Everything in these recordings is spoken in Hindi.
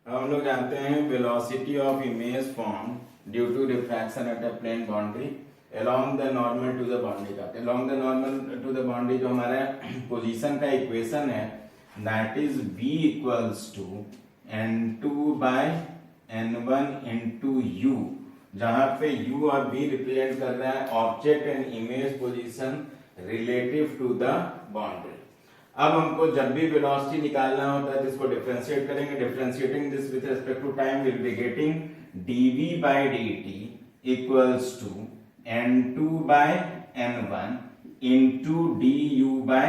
हम लोग जानते हैं velocity of image form due to refraction at a plane boundary along the normal to the boundary का along the normal to the boundary जो हमारा पोजीशन का इक्वेशन है that is v equals to n2 by n1 into u, जहां पे u और v रिप्रेजेंट कर रहा है object and image position relative to the boundary. अब हमको जब भी वेलोसिटी निकालना होता है तो इसको डिफरेंशिएट करेंगे। Differentiating this with respect to time will be getting dv by dt equals to n2 by n1 into du by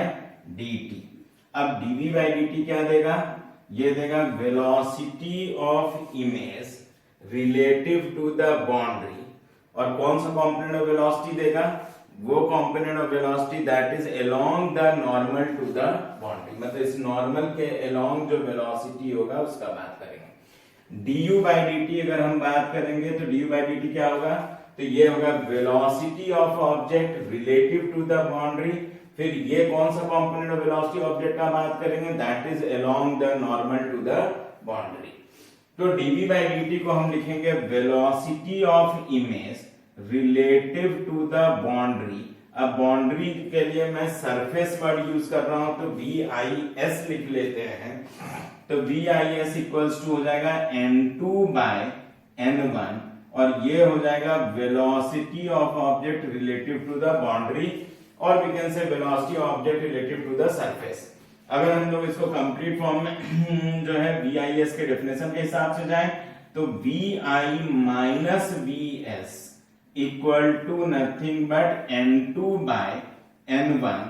dt। अब dv by dt क्या देगा? ये देगा velocity of image relative to the boundary. और कौन सा कंपोनेंट ऑफ वेलोसिटी देगा? वो component of velocity that is along the normal to the boundary, मतलब इस नॉर्मल के अलोंग जो वेलोसिटी होगा उसका बात करेंगे। du by dt अगर हम बात करेंगे तो du by dt क्या होगा? तो ये होगा velocity of object relative to the boundary. फिर ये कौन सा कंपोनेंट ऑफ वेलोसिटी ऑब्जेक्ट का बात करेंगे? That is along the normal to the boundary. तो dv by dt को हम लिखेंगे velocity of image relative to the boundary. अब बाउंड्री के लिए मैं सरफेस वर्ड यूज कर रहा हूं तो VIS लिख लेते हैं। तो VIS इक्वल्स टू हो जाएगा n2 बाय n1 और ये हो जाएगा velocity of object relative to the boundary और we can say velocity of object relative to the surface. अगर हम लोग इसको कंप्लीट फॉर्म में जो है VIS के डेफिनेशन के हिसाब से जाएं तो VI minus VS equal to nothing but n2 by n1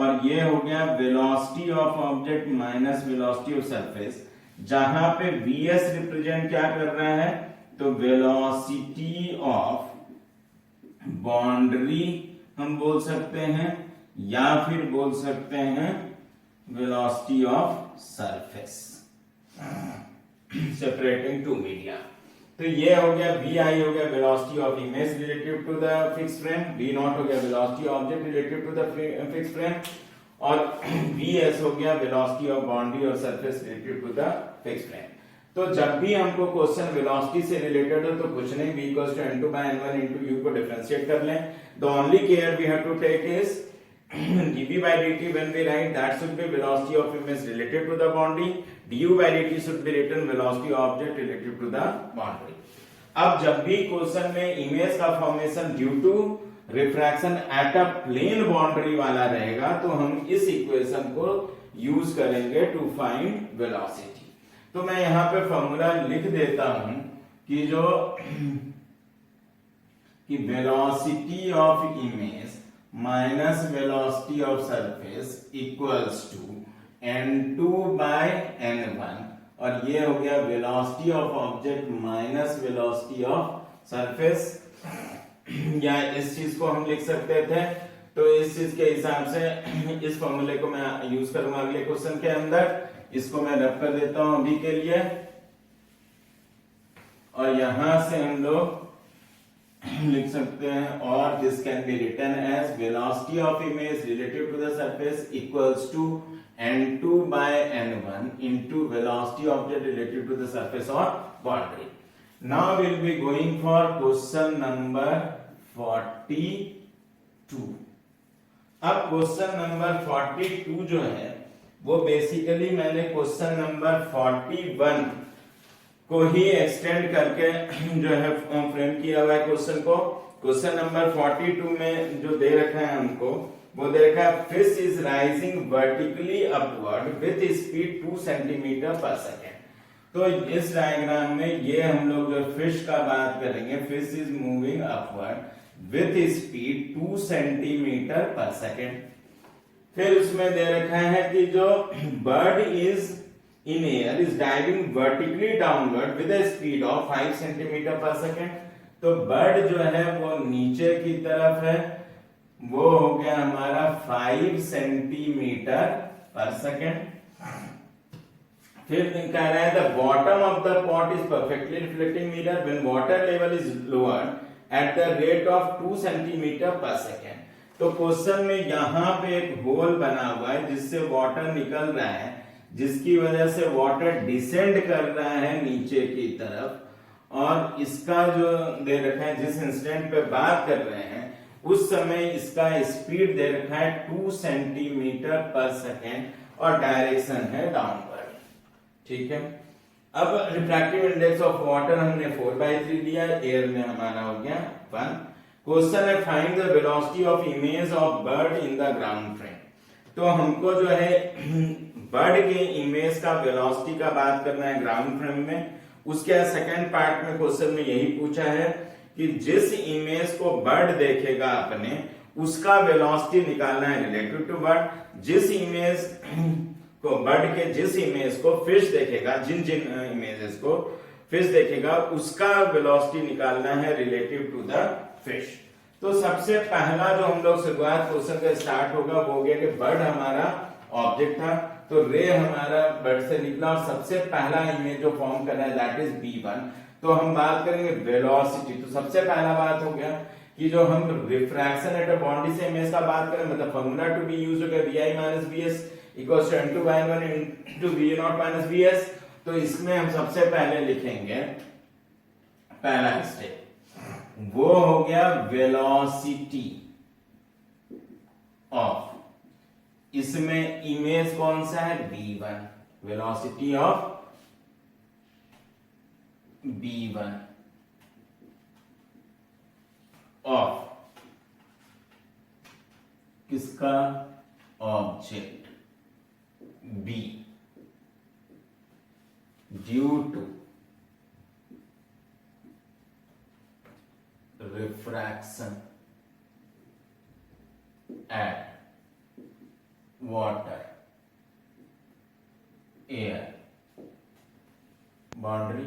और ये हो गया velocity of object minus velocity of surface, जहां पे VS रिप्रेजेंट क्या कर रहा है? तो वेलोसिटी ऑफ बाउंड्री हम बोल सकते हैं या फिर बोल सकते हैं velocity of surface separating two media. तो ये हो गया VI हो गया velocity of image relative to the fixed frame, V naught हो गया velocity object relative to the fixed frame और VS हो गया वेलोसिटी ऑफ बाउंड्री और surface relative to the fixed frame. तो जब भी हमको क्वेश्चन वेलोसिटी से रिलेटेड हो तो कुछ नहीं, v equals to n2 by n1 into u को डिफरेंशिएट कर लें। The only care we have to take is dv by dt when we write that should be velocity of image related to the boundary, du by dt should be written velocity of object relative to the boundary। अब जब भी क्वेश्चन में इमेज का formation due to refraction at a plane boundary वाला रहेगा तो हम इस इक्वेशन को यूज करेंगे टू फाइंड वेलोसिटी। तो मैं यहां पे फॉर्मूला लिख देता हूं कि जो कि velocity of image minus velocity of surface equals to n2 by n1 और ये हो गया velocity of object minus velocity of surface. या इस चीज को हम लिख सकते थे, तो इस चीज के हिसाब से इस फॉर्मूले को मैं यूज करूंगा अगले क्वेश्चन के अंदर। इसको मैं रब कर देता हूं अभी के लिए और यहां से हम लोग लिख सकते हैं और this can be written as velocity of image relative to the surface equals to n2 by n1 into velocity object relative to the surface or boundary। Now we will be going for question number 42। अब क्वेश्चन नंबर 42 जो है वो बेसिकली मैंने क्वेश्चन नंबर 41 को ही एक्सटेंड करके जो है फ्रेम किया हुआ है क्वेश्चन को। क्वेश्चन नंबर 42 में जो दे रखा है हमको वो दे रखा है fish is rising vertically upward with speed 2 centimetre per second. तो इस डायग्राम में ये हम लोग जो फिश का बात करेंगे, fish is moving upward with speed 2 centimetre per second. फिर उसमें दे रखा है कि जो bird is in air is diving vertically downward with a speed of 5 centimeter per second। तो बर्ड जो है वो नीचे की तरफ है, वो हो गया हमारा 5 सेंटीमीटर पर सेकेंड। फिर कह रहा है the bottom of the pot is perfectly reflecting mirror when water level is lowered at the rate of 2 centimetre per second. तो क्वेश्चन में यहां पे एक होल बना हुआ है जिससे वाटर निकल रहा है, जिसकी वजह से वाटर डिसेंड कर रहा है नीचे की तरफ, और इसका जो दे रखा है, जिस इंस्टेंट पे बात कर रहे हैं उस समय इसका स्पीड दे रखा है 2 सेंटीमीटर पर सेकेंड और डायरेक्शन है डाउनवर्ड। ठीक है, अब रिफ्रैक्टिव इंडेक्स ऑफ वाटर हमने 4/3 दिया, एयर में हमारा हो गया 1। क्वेश्चन है find the velocity of image of bird in the ground frame. तो हमको जो है बर्ड के इमेज का वेलोसिटी का बात करना है ग्राउंड फ्रेम में। उसके सेकंड पार्ट में क्वेश्चन में यही पूछा है कि जिस इमेज को बर्ड देखेगा अपने, उसका वेलोसिटी निकालना है रिलेटिव टू बर्ड। जिस इमेज को बर्ड के जिस इमेज को फिश देखेगा, जिन जिन इमेजेस को फिश देखेगा, उसका वेलोसिटी निकालना है रिलेटिव टू द फिश। तो सबसे पहला जो हम लोग शुरुआत क्वेश्चन का स्टार्ट होगा वो हो गया कि बर्ड हमारा ऑब्जेक्ट था, तो रे हमारा बर्ड से निकला और सबसे पहला इमेज जो फॉर्म कर रहा है दैट इज b1। तो हम बात करेंगे वेलोसिटी। तो सबसे पहला बात हो गया कि जो हम रिफ्रैक्शन एट अ बॉडी से इमेज का बात करें, मतलब फॉर्मूला टू बी यूज्ड हो गया vi minus vs equals to n2/1 into v0 minus vs। तो इसमें हम सबसे पहले लिखेंगे पहला स्टेप, वो हो गया वेलोसिटी ऑफ, इसमें इमेज कौन सा है b1, velocity of b1 of किसका, object b, due to refraction at water air boundary.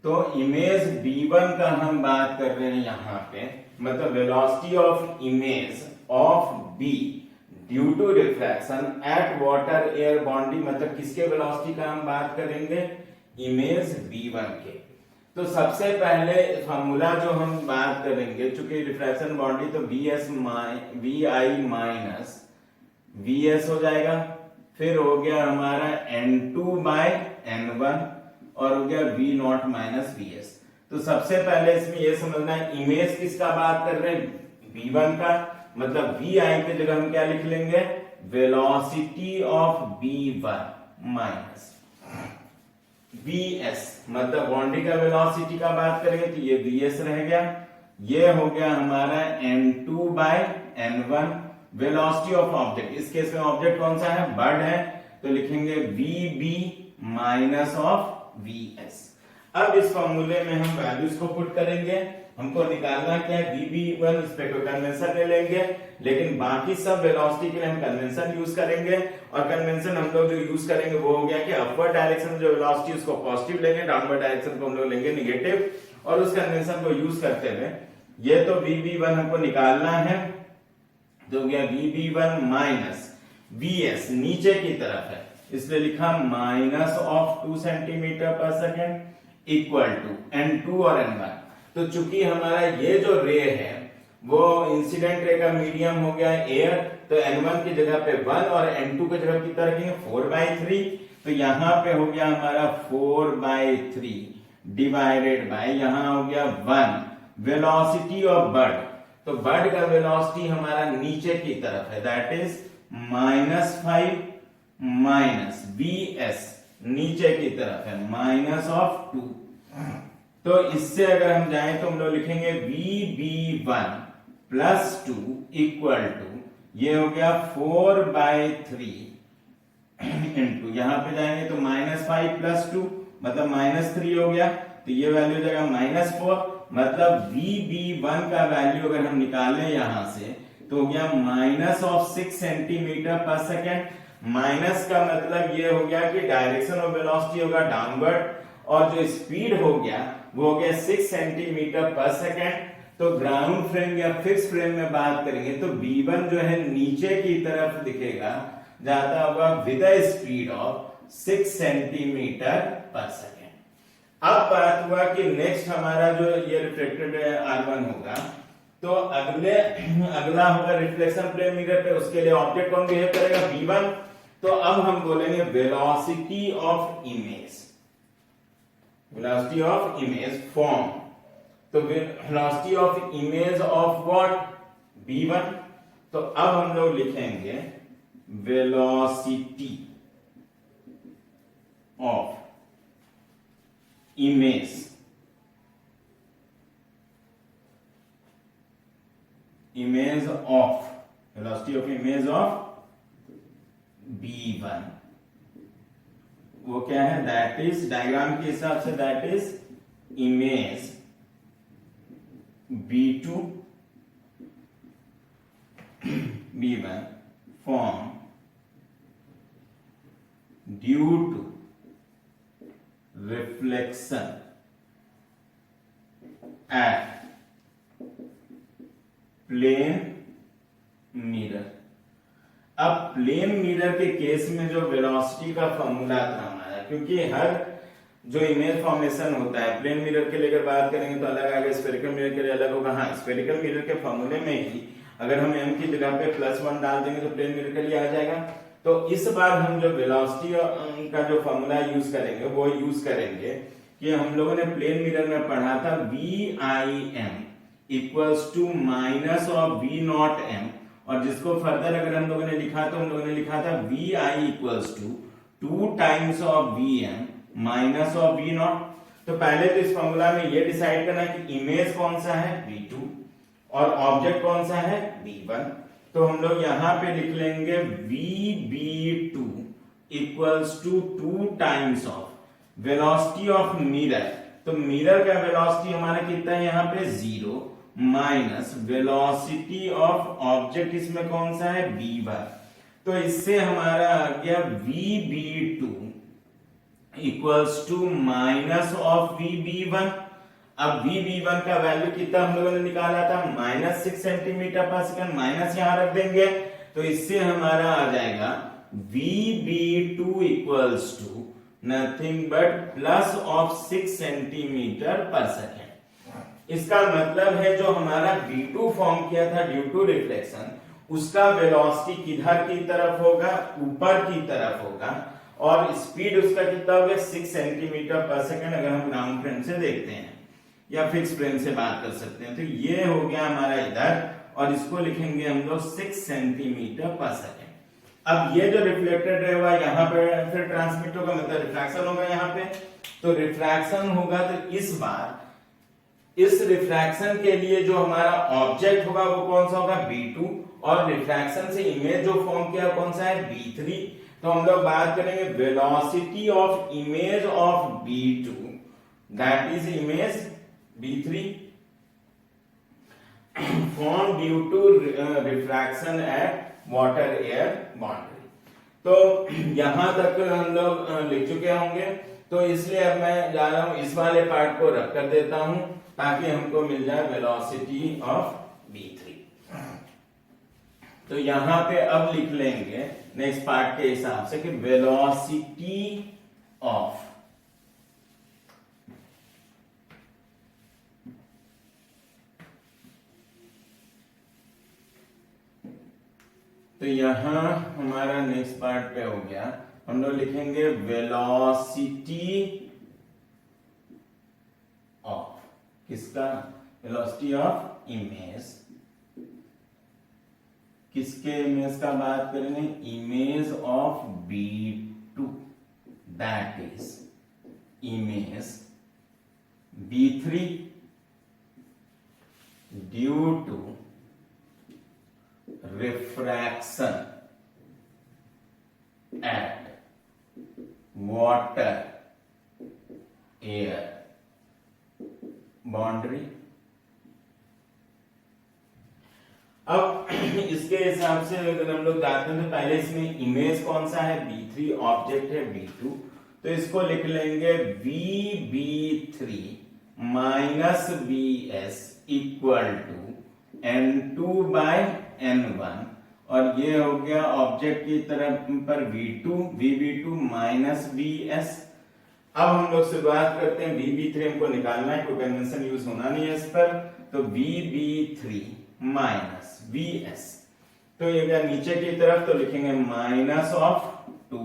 तो इमेज b1 का हम बात कर रहे हैं यहां पे, मतलब velocity of image of b due to refraction at water air boundary, मतलब किसके वेलोसिटी का हम बात करेंगे, इमेज b1 के। तो सबसे पहले फॉर्मूला जो हम बात करेंगे, चूंकि रिफ्रैक्शन बाउंड्री, तो vi माइनस vs हो जाएगा, फिर हो गया हमारा n2/n1 और हो गया v0 माइनस vs। तो सबसे पहले इसमें यह समझना है इमेज किसका बात कर रहे हैं, b1 का, मतलब vi की जगह हम क्या लिख लेंगे, velocity of b1 minus vs, मतलब बाउंड्री का वेलोसिटी का बात करेंगे तो ये vs रह गया, ये हो गया हमारा n2/n1 वेलोसिटी ऑफ ऑब्जेक्ट। इस केस में ऑब्जेक्ट कौन सा है, बर्ड है, तो लिखेंगे vb माइनस ऑफ vs। अब इस फॉर्मूले में हम वैल्यूज को पुट करेंगे, हमको निकालना क्या है vb1, इस पे कोई कन्वेंशन ले लेंगे, लेकिन बाकी सब वेलोसिटी के लिए हम कन्वेंशन यूज करेंगे। और कन्वेंशन हम लोग जो यूज करेंगे वो हो गया कि अपवर्ड डायरेक्शन जो वेलोसिटी उसको पॉजिटिव लेंगे, डाउनवर्ड डायरेक्शन को हम लोग लेंगे निगेटिव, और उस कन्वेंशन को यूज करते हुए ये तो vb1 हमको निकालना है, तो हो गया vb1 माइनस vs नीचे की तरफ है, इसलिए लिखा minus of 2 centimetre per second equal to n2 और n1। तो चूंकि हमारा ये जो रे है वो इंसिडेंट रे का मीडियम हो गया एयर, तो n1 की जगह पे 1 और n2 की जगह कितना रखेंगे 4/3। तो यहां पे हो गया हमारा 4/3 डिवाइडेड बाय यहां हो गया 1 वेलोसिटी ऑफ बर्ड। तो बर्ड का वेलोसिटी हमारा नीचे की तरफ है, दैट इज -5 माइनस vs नीचे की तरफ है माइनस ऑफ 2। तो इससे अगर हम जाएं तो हम लोग लिखेंगे vb1 प्लस 2 इक्वल टू, ये हो गया 4/3 इंटू, यहां पे जाएंगे तो -5 प्लस 2 मतलब -3 हो गया, तो ये वैल्यू हो जाएगा -4, मतलब vb1 का वैल्यू अगर हम निकालें यहां से तो हो गया minus of 6 centimetre per second. Minus का मतलब ये हो गया कि डायरेक्शन ऑफ वेलोसिटी होगा डाउनवर्ड, और जो स्पीड हो गया वो हो गया 6 सेंटीमीटर पर सेकेंड। तो ग्राउंड फ्रेम या फिक्स फ्रेम में बात करेंगे तो b1 जो है नीचे की तरफ दिखेगा, जाता होगा with a speed of 6 centimetre per second. अब बात हुआ कि नेक्स्ट हमारा जो ये रिफ्लेक्टेड R1 होगा, तो अगला होगा रिफ्लेक्शन प्लेन मिरर पे, उसके लिए ऑब्जेक्ट कौन बिहेव करेगा, v1। तो अब हम बोलेंगे velocity of image, velocity of image form. तो velocity of image of what, v1। तो अब हम लोग लिखेंगे velocity of image, image of, velocity of image of v1, वो क्या है, दैट इज, डायग्राम के हिसाब से that is image v2 v1 form due to reflection at plane mirror. अब प्लेन मिरर के केस में जो वेलोसिटी का फॉर्मूला था हमारा, क्योंकि हर जो इमेज फॉर्मेशन होता है प्लेन मिरर के लिए अगर बात करेंगे तो अलग आएगा, स्फेरिकल मिरर के लिए अलग होगा। हाँ, स्फेरिकल मिरर के फॉर्मूले में ही अगर हम m की जगह पे +1 डाल देंगे तो प्लेन मिरर के लिए आ जाएगा। तो इस बार हम जो वेलोसिटी का जो फॉर्मूला यूज करेंगे वो यूज करेंगे कि हम लोगों ने प्लेन मिरर में पढ़ा था VIM equals to minus of V naught M, और जिसको फर्दर अगर हम लोगों ने लिखा तो हम लोगों ने लिखा था VI equals to 2 times of VM minus of V naught. तो पहले तो इस फॉर्मूला में ये डिसाइड करना है कि इमेज कौन सा है, V2, और ऑब्जेक्ट कौन सा है, V1। तो हम लोग यहां पे लिख लेंगे VB2 equals to 2 times of velocity of mirror. तो मिरर का वेलोसिटी हमारा कितना है यहाँ पे 0 माइनस वेलोसिटी ऑफ ऑब्जेक्ट, इसमें कौन सा है, V1। तो इससे हमारा आ गया VB2 equals to minus of VB1। अब VB1 का वैल्यू कितना हम लोगों ने निकाला था, -6 सेंटीमीटर पर सेकंड, माइनस यहां रख देंगे तो इससे हमारा आ जाएगा VB2 equals to nothing but plus of 6 centimetre per second. इसका मतलब है जो हमारा V2 फॉर्म किया था ड्यू टू रिफ्लेक्शन, उसका वेलोसिटी किधर की तरफ होगा, ऊपर की तरफ होगा, और स्पीड उसका कितना होगा 6 सेंटीमीटर पर सेकंड अगर हम ग्राउंड प्लेन से देखते हैं या फिक्स प्लेन से बात कर सकते हैं। तो ये हो गया हमारा इधर, और इसको लिखेंगे हम लोग 6 सेंटीमीटर पर सेकंड। अब ये जो रिफ्लेक्टेड रे हुआ यहाँ पे फिर ट्रांसमिट होगा, मतलब रिफ्रैक्शन होगा यहाँ पे। तो रिफ्रैक्शन होगा तो इस बार इस रिफ्रैक्शन के लिए जो हमारा ऑब्जेक्ट होगा वो कौन सा होगा, V2, और रिफ्रैक्शन से इमेज जो फॉर्म किया कौन सा है, V3। तो हम लोग बात करेंगे velocity of image of V2, that is image V3 formed due to refraction at water air boundary। तो यहां तक हम लोग लिख चुके होंगे, तो इसलिए अब मैं जा रहा हूं इस वाले पार्ट को रख कर देता हूं ताकि हमको मिल जाए वेलोसिटी ऑफ V3। तो यहां पे अब लिख लेंगे नेक्स्ट पार्ट के हिसाब से कि वेलोसिटी ऑफ तो यहां हमारा नेक्स्ट पार्ट पे हो गया, हम लोग लिखेंगे वेलोसिटी ऑफ किसका, वेलोसिटी ऑफ इमेज। किसके इमेज का बात करेंगे, image of V2, that is image V3 due to refraction at water air boundary। अब इसके हिसाब से अगर हम लोग जाते हैं तो पहले इसमें इमेज कौन सा है, V3, ऑब्जेक्ट है V2। तो इसको लिख लेंगे VB3 minus VS equal to N2 by N1, और ये हो गया ऑब्जेक्ट की तरफ पर V2, VB2 माइनस VS। अब हम लोग शुरुआत करते हैं, VB3 हमको निकालना है, कोई कन्वेंशन यूज होना नहीं है इस पर। तो VB3 माइनस VS, तो ये क्या नीचे की तरफ तो लिखेंगे माइनस ऑफ 2।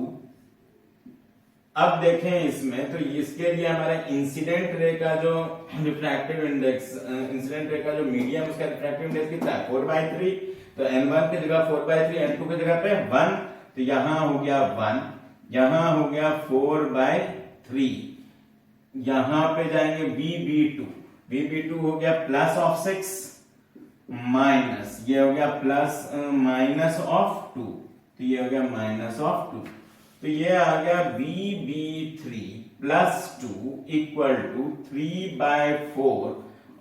अब देखें इसमें तो इसके लिए हमारा इंसिडेंट रे का जो रिफ्रैक्टिव इंडेक्स, इंसिडेंट रे का जो मीडियम, उसका रिफ्रैक्टिव इंडेक्स कितना है 4/3, तो n1 की जगह 4/3, n2 की जगह पे 1, तो यहां हो गया 1, यहां हो गया 4/3, यहां पे जाएंगे VB2 हो गया प्लस ऑफ 6 माइनस, ये हो गया प्लस माइनस ऑफ 2, तो ये हो गया माइनस ऑफ 2, तो ये आ गया VB3 प्लस 2 इक्वल टू 3/4,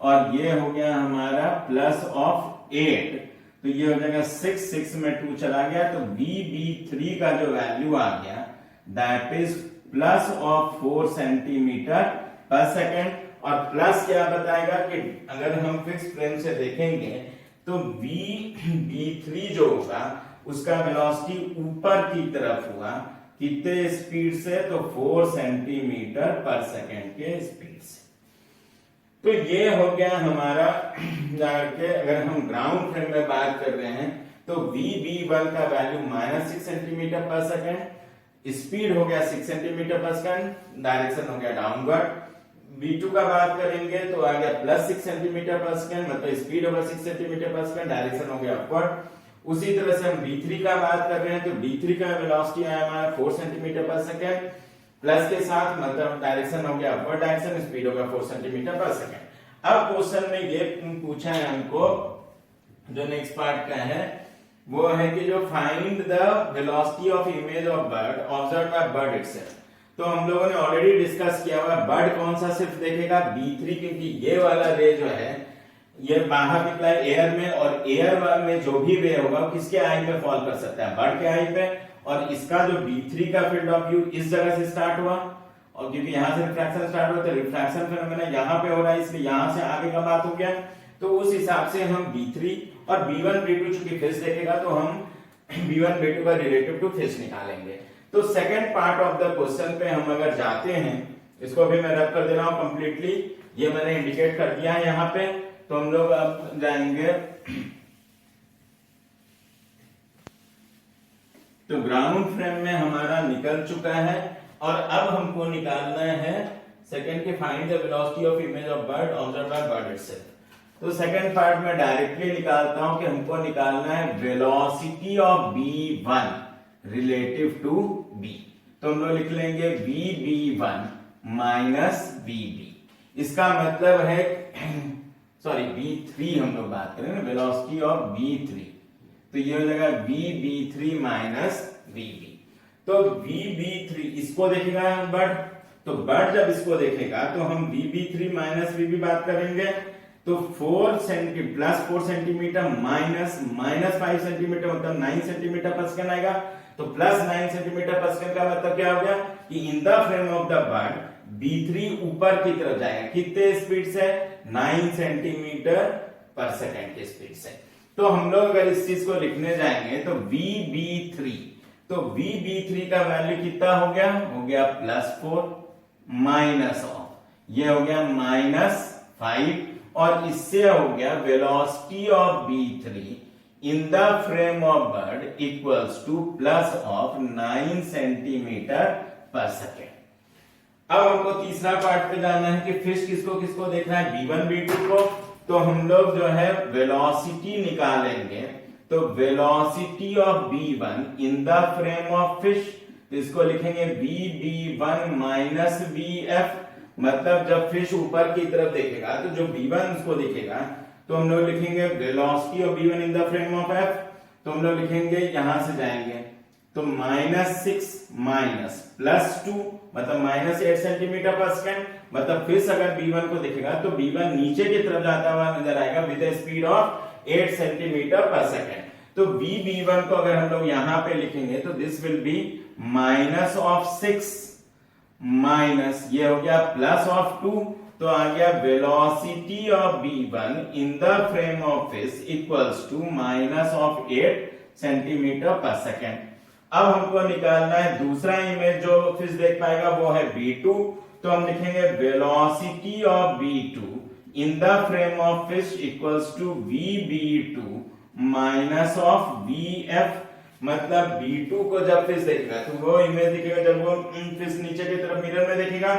और ये हो गया हमारा प्लस ऑफ 8, तो ये हो जाएगा 6 में 2 चला गया, तो VB3 का जो वैल्यू आ गया that is plus of 4 centimetre per second. और प्लस क्या बताएगा कि अगर हम फिक्स फ्रेम से देखेंगे तो VB3 जो होगा उसका वेलोसिटी ऊपर की तरफ हुआ कितने स्पीड से, तो 4 सेंटीमीटर पर सेकेंड के स्पीड से। तो ये हो गया हमारा जाके, अगर हम ग्राउंड फ्रेम में बात कर रहे हैं तो VB1 का value -6 centimetre per second, speed हो गया 6 सेंटीमीटर पर सेकेंड, डायरेक्शन हो गया डाउनवर्ड। B2 का बात करेंगे तो आ गया +6 सेंटीमीटर पर सेकेंड, मतलब स्पीड होगा 6 सेंटीमीटर पर सेकेंड, डायरेक्शन हो गया अपवर्ड। उसी तरह से हम B3 का बात कर रहे हैं तो B3 का वेलोसिटी आया हमारा 4 सेंटीमीटर पर सेकेंड, प्लस के साथ मतलब डायरेक्शन हो गया अपवर्ड डायरेक्शन, स्पीड हो गया 4 सेंटीमीटर पर सेकेंड। अब क्वेश्चन में ये पूछा है हमको, जो नेक्स्ट पार्ट का है वो है कि जो find the velocity of image of bird observed by bird itself. तो हम लोगों ने ऑलरेडी डिस्कस किया हुआ है, बर्ड कौन सा सिर्फ देखेगा B3, क्योंकि ये वाला रे जो है ये बाहर निकला है एयर में, और एयर में जो भी रे होगा किसके आई पे फॉल कर सकता है, बर्ड के आई पे। और इसका जो B3 का फील्ड ऑफ व्यू इस जगह से स्टार्ट हुआ, और क्योंकि यहां से रिफ्रैक्शन स्टार्ट हुआ तो रिफ्रैक्शन फिनोमेना यहां पे हो रहा है, इसलिए यहां से आगे का बात हो गया। तो उस हिसाब से हम B3 और B1 B2 चूंकि फेस देखेगा तो हम B1 B2 का रिलेटिव टू फेस निकालेंगे। तो second part of the question पे हम अगर जाते हैं, इसको भी मैं रब कर दे रहा हूं कंप्लीटली, ये मैंने इंडिकेट कर दिया है यहां पे। तो हम लोग अब जाएंगे, तो ग्राउंड फ्रेम में हमारा निकल चुका है, और अब हमको निकालना है सेकंड के find the velocity of image of bird observed by bird itself. तो सेकंड पार्ट में डायरेक्टली निकालता हूं कि हमको निकालना है velocity of B1 relative to B। तो हम लोग लिख लेंगे VB1 माइनस VB, इसका मतलब है सॉरी B3 हम लोग बात करें ना, वेलोसिटी ऑफ B3, तो ये हो जाएगा VB3 माइनस VB। तो VB3 इसको देखेगा बर्ड, तो बर्ड जब इसको देखेगा तो हम VB3 माइनस VB बात करेंगे, तो 4 centimetre plus 4 centimetre minus -5 centimetre मतलब 9 सेंटीमीटर पर सेकंड आएगा। तो प्लस 9 सेंटीमीटर पर सेकंड का मतलब क्या हो गया कि इन the frame of the bird B3 ऊपर की तरफ जाएगा कितने स्पीड से, 9 सेंटीमीटर पर सेकंड की स्पीड से। तो हम लोग अगर इस चीज को लिखने जाएंगे तो VB3, तो VB3 का वैल्यू कितना हो गया +4 माइनस ऑफ, ये हो गया -5, और इससे हो गया velocity of B3 in the frame of bird equals two plus of 9 centimetre per second. अब हमको तीसरा पार्ट पे जाना है कि फिश किसको किसको देखना है, B1 B2 को। तो हम लोग जो है वेलोसिटी निकालेंगे, तो velocity of B1 in the frame of fish, तो इसको लिखेंगे VB1 माइनस VF, मतलब जब फिश ऊपर की तरफ देखेगा तो जो B1 उसको दिखेगा, तो हम लोग लिखेंगे velocity of B1 in the frame of F, तो हम लोग लिखेंगे यहां से जाएंगे तो -6 माइनस +2 मतलब -8 सेंटीमीटर पर सेकंड, मतलब फिश अगर B1 को दिखेगा तो B1 नीचे की तरफ जाता हुआ नजर आएगा with A speed of 8 centimetre per second. तो VB1 को अगर हम लोग यहां पे लिखेंगे तो दिस विल बी -6 माइनस ये हो गया +2, तो आ गया velocity of B1 in the frame of fish equals to -8 centimetre per second. अब हमको निकालना है दूसरा इमेज जो फिश देख पाएगा वो है B2, तो हम लिखेंगे velocity of B2 in the frame of fish equals to VB2 minus of VF। मतलब B2 को जब फिश देखेगा तो वो इमेज दिखेगा, जब वो फिश नीचे की तरफ मिरर में देखेगा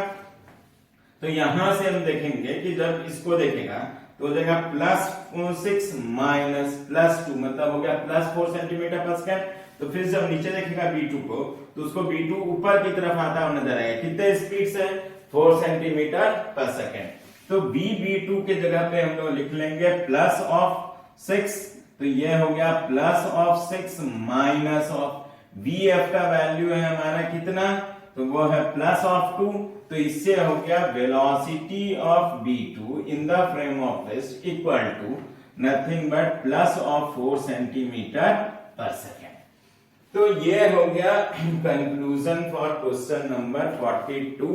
तो यहां से हम देखेंगे कि जब इसको देखेगा तो हो जाएगा +6 माइनस +2, मतलब हो गया +4 सेंटीमीटर पर सेकेंड। तो फिर जब नीचे देखेगा B2 को तो उसको B2 ऊपर की तरफ आता हुआ नजर आएगा, कितने स्पीड से, 4 सेंटीमीटर पर सेकेंड। तो BB2 के जगह पे हम लोग लिख लेंगे +6, तो ये हो गया +6 माइनस ऑफ VF का वैल्यू है हमारा कितना, तो वो है +2। तो इससे हो गया velocity of B2 in the frame of fish equal to nothing but +4 centimetre per second. तो ये हो गया कंक्लूजन फॉर क्वेश्चन नंबर 42।